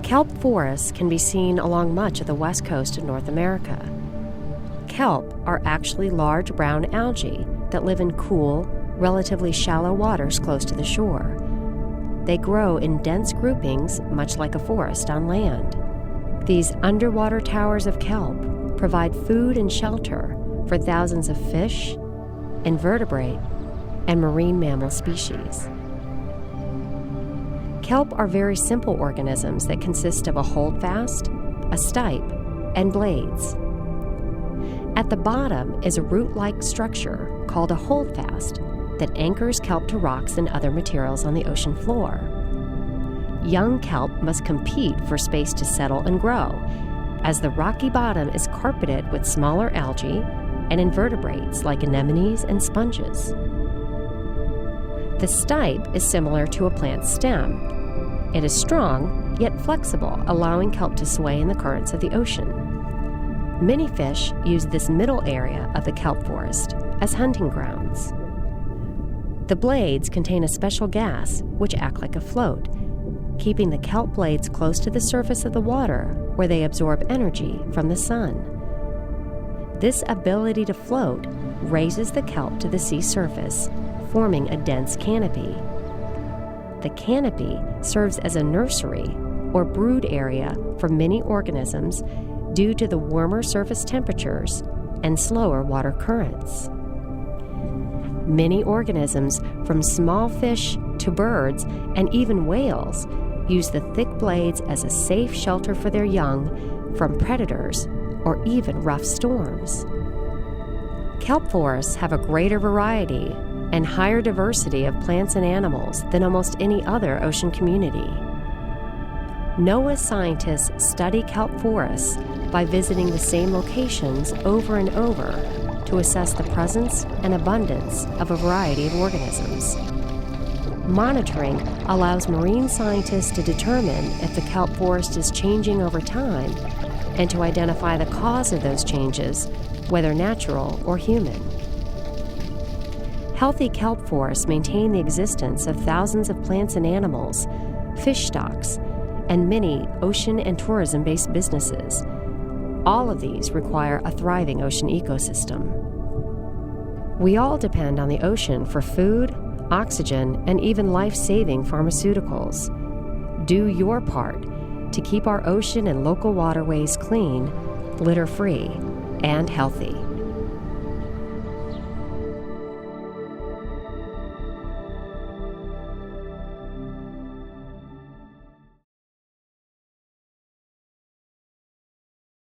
Kelp forests can be seen along much of the west coast of North America. Kelp are actually large brown algae that live in cool, relatively shallow waters close to the shore. They grow in dense groupings, much like a forest on land. These underwater towers of kelp provide food and shelter for thousands of fish, invertebrate, and marine mammal species. Kelp are very simple organisms that consist of a holdfast, a stipe, and blades. At the bottom is a root-like structure called a holdfast that anchors kelp to rocks and other materials on the ocean floor. Young kelp must compete for space to settle and grow, as the rocky bottom is carpeted with smaller algae and invertebrates like anemones and sponges. The stipe is similar to a plant's stem. It is strong, yet flexible, allowing kelp to sway in the currents of the ocean. Many fish use this middle area of the kelp forest as hunting grounds. The blades contain a special gas which act like a float, keeping the kelp blades close to the surface of the water where they absorb energy from the sun. This ability to float raises the kelp to the sea surface, forming a dense canopy. The canopy serves as a nursery or brood area for many organisms due to the warmer surface temperatures and slower water currents. Many organisms, from small fish to birds and even whales, use the thick blades as a safe shelter for their young from predators or even rough storms. Kelp forests have a greater variety and higher diversity of plants and animals than almost any other ocean community. NOAA scientists study kelp forests by visiting the same locations over and over to assess the presence and abundance of a variety of organisms. Monitoring allows marine scientists to determine if the kelp forest is changing over time and to identify the cause of those changes, whether natural or human. Healthy kelp forests maintain the existence of thousands of plants and animals, fish stocks, and many ocean and tourism-based businesses. All of these require a thriving ocean ecosystem. We all depend on the ocean for food, oxygen, and even life-saving pharmaceuticals. Do your part to keep our ocean and local waterways clean, litter-free, and healthy.